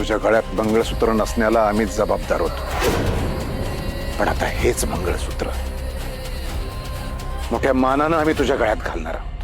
तुझ्या गळ्यात मंगळसूत्र नसण्याला आम्हीच जबाबदार होतो, पण आता हेच मंगळसूत्र मोठ्या मानानं आम्ही तुझ्या गळ्यात घालणार आहोत.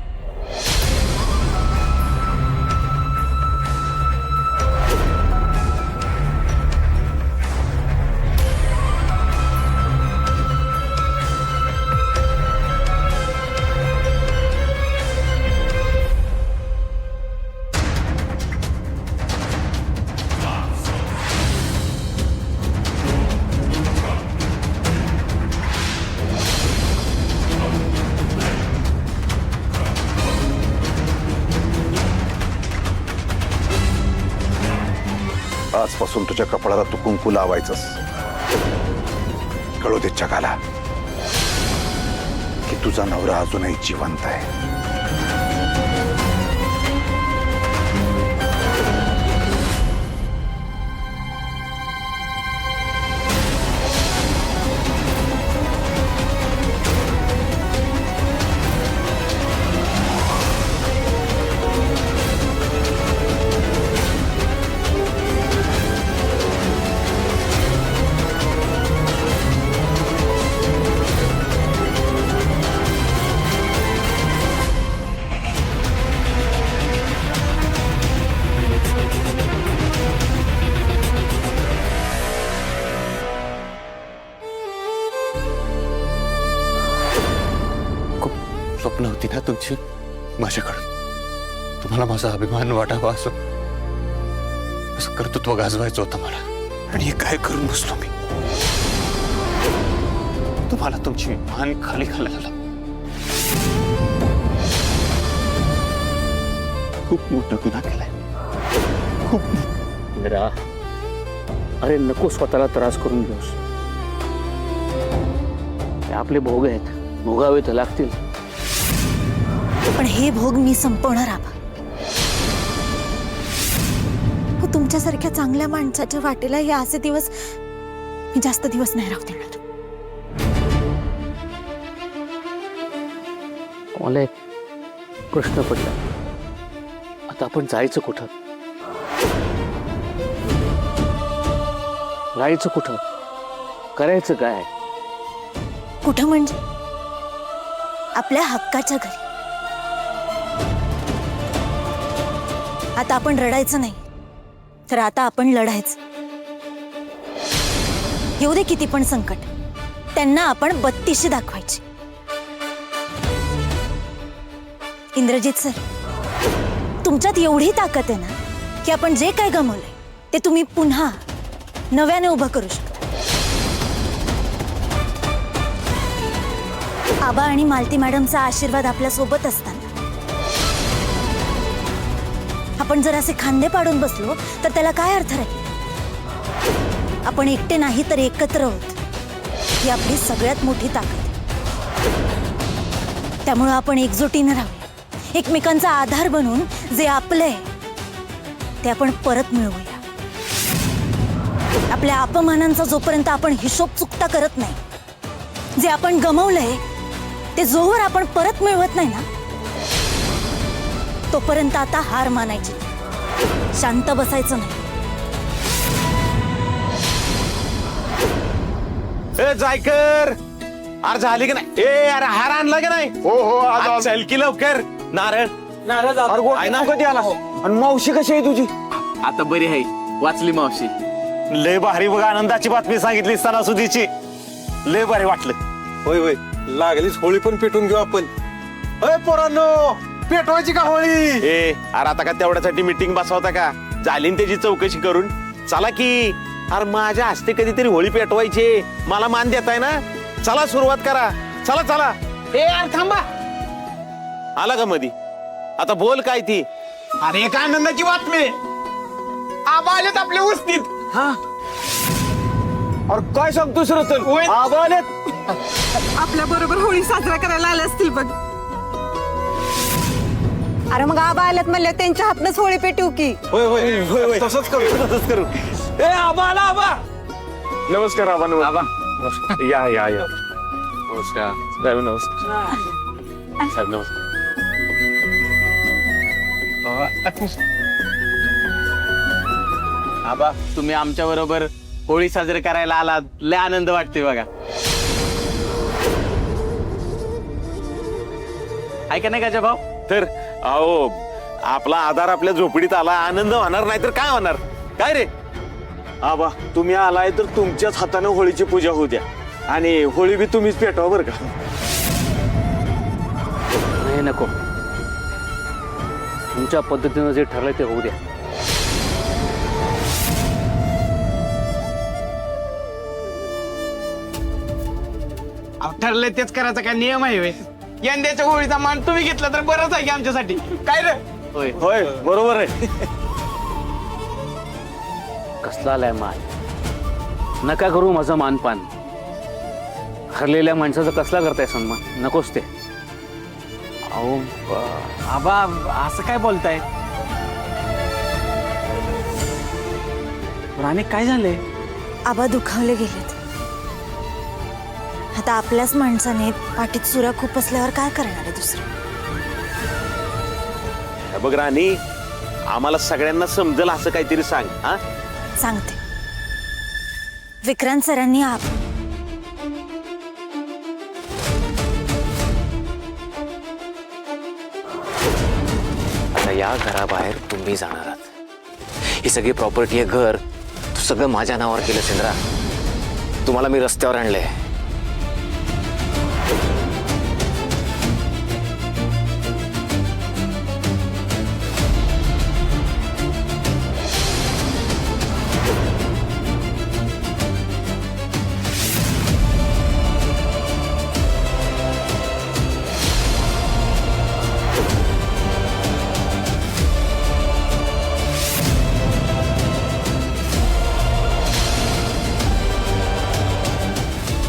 आजपासून तुझ्या कपाळाला तू कुंकू लावायचंस. कळू दे जगाला की तुझा नवरा अजूनही जिवंत आहे. स्वप्न होती ना तुमची माझ्याकडून, तुम्हाला माझा अभिमान वाटावा असं कर्तृत्व गाजवायचं होतं मला, आणि हे काय करून बसलो मी. तुम्हाला तुमची मान खाली घालायला खूप मोठा गुन्हा केलाय, खूप. मीरा, अरे नको स्वतःला त्रास करून घेऊस. हे आपले भोग आहेत, भोगावे तर लागतील. पण हे भोग मी संपवणार आबा. तुमच्यासारख्या चांगल्या माणसाच्या वाटेला हे असे दिवस मी जास्त दिवस नाही राहू देणार. मला एक प्रश्न पडला, आता आपण जायचं कुठं? राहायचं कुठं? करायचं काय? कुठं म्हणजे आपल्या हक्काच्या घरी. आता आपण रडायचं नाही, तर आता आपण लढायचं. येऊ दे किती पण संकट, त्यांना आपण बत्तीशी दाखवायची. इंद्रजित सर, तुमच्यात एवढी ताकद आहे ना की आपण जे काय गमावलंय ते तुम्ही पुन्हा नव्याने उभं करू शकता. आबा आणि मालती मॅडमचा आशीर्वाद आपल्या सोबत असताना आपण जर असे खांदे पाडून बसलो तर त्याला काय अर्थ राहील? आपण एकटे नाही तर एकत्र आहोत, ही आपली सगळ्यात मोठी ताकद. त्यामुळे आपण एकजुटीने राहूया, एकमेकांचा आधार बनून जे आपलं आहे ते आपण परत मिळवूया. आपल्या अपमानांचा जोपर्यंत आपण हिशोब चुकता करत नाही, जे आपण गमावलंय ते जोवर आपण परत मिळवत नाही ना, तोपर्यंत आता हार मानायची, शांत बसायचं नाही. ए जायकर, अरे झाली की नाही? ए अरे हार आणला की नाही? हो हो, आज चल की लवकर. नारळ आहे ना कधी आला? आणि मावशी कशी आहे तुझी? आता बरी आहे, वाचली मावशी. लय भारी बघ, आनंदाची बातमी सांगितली सणासुदीची. लय भारी वाटलं. होय होय, लागलीच होळी पण पेटून घेऊ आपण. अय पोरांनो, पेटवायची का होळी? ए अरे आता का तेवढ्यासाठी मीटिंग बसवता का? झाली ना त्याची चौकशी करून. चला की, अरे माझ्या हस्ते कधीतरी होळी पेटवायची, मला मान देताय ना. चला सुरुवात करा, चला चला. ए यार थांबा, आला का मधी? आता बोल काय ती. अरे एक आनंदाची बातमी, आबा आलेत आपल्या वस्तीत. अरे काय सांगतोस रतन? आबा आलेत? आपल्या बरोबर होळी साजरा करायला आले असतील बघ. अरे मग आबा आल्यात म्हणले त्यांच्या हातनच होळी पेटू की. होय होय होय होय, तसंच करू, तसंच करू. ए आबा आला, आबा. नमस्कार आबा. आबा या या या. नमस्कार साहेब. नमस्कार साहेब. नमस्कार. आबा तुम्ही आमच्या बरोबर होळी साजरी करायला आलात, लय आनंद वाटतोय बघा. ऐका नाही का भाऊ? तर अहो आपला आधार आपल्या झोपडीत आला, आनंद होणार नाही तर काय होणार? काय रे आबा, तुम्ही आलाय तर तुमच्याच हाताने होळीची पूजा होऊ द्या आणि होळी बी तुम्हीच पेटवा बरं का. नाही नको, तुमच्या पद्धतीनं जे ठरलंय ते होऊ द्या. ठरलंय तेच करायचा काय नियम आहे व्हय? यंदाच्या होळीचा मान तुम्ही घेतला तर बरंच आहे की आमच्यासाठी. काय रे? होय होय बरोबर आहे. कसला आलाय मान? नका करू माझं मानपान. हरलेल्या माणसाचा कसला करताय सन्मान? नकोच ते. अहो आबा असं काय बोलताय? राणे काय झालंय? आबा दुखावले गेलेत. आता आपल्याच माणसाने पाठीत सुरा खूप असल्यावर काय करणार आहे दुसरं? हे बघ राणी, आम्हाला सगळ्यांना समजेल असं काहीतरी सांग. हा सांगते. विक्रांत सरांनी आता या घराबाहेर तुम्ही जाणार आहात. ही सगळी प्रॉपर्टी आहे, घर तू सगळं माझ्या नावावर केलं चंद्रा. तुम्हाला मी रस्त्यावर आणलंय.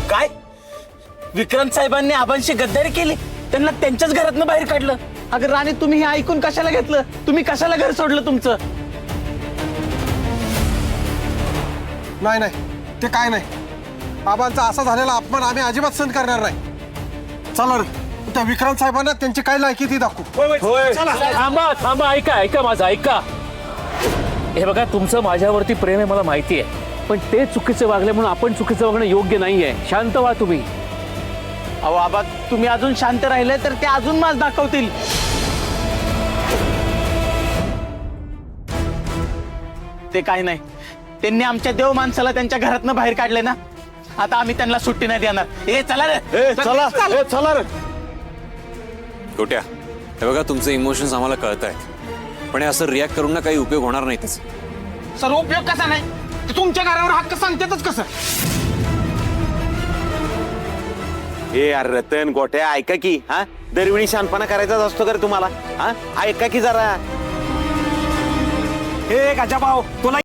काय विक्रांत साहेबांनी आबांशी गद्दारी केली, त्यांना त्यांच्याच घरातनं बाहेर काढलं? अगं राणे, तुम्ही हे ऐकून कशाला घेतलं? तुम्ही कशाला घर सोडलं तुमचं? नाही नाही, ते काय नाही. आबांचा असा झालेला अपमान आम्ही अजिबात सहन करणार नाही. चला रे, त्या विक्रांत साहेबांना त्यांची काय लायकी ती दाखवू. थांबा थांबा, ऐका ऐका माझं ऐका. हे बघा, तुमचं माझ्यावरती प्रेम आहे मला माहिती आहे, पण ते चुकीचं वागले म्हणून आपण चुकीचं वागणं योग्य नाहीये. शांत व्हा तुम्ही. अहो आबा, तुम्ही अजून शांत राहिले तर ते अजून मास दाखवतील. ते काय नाही, त्यांनी आमच्या देव माणसाला त्यांच्या घरातनं बाहेर काढले ना, आता आम्ही त्यांना सुट्टी नाही देणार. ए चला रे, चला चला रे. गोट्या, हे बघा तुमचे इमोशन्स आम्हाला कळत आहेत, पण हे असं रिॲक्ट करून ना काही उपयोग होणार नाही त्याचा. सर उपयोग कसा नाही? ते तुमच्या घरावर हक्क सांगतातच कसं? ए अरे रतन, गोट्या, ऐका की. हा दरवेळी शानपणा करायचाच असतो का रे तुम्हाला? हा ऐका की जरा. हे गजा भाऊ, तुला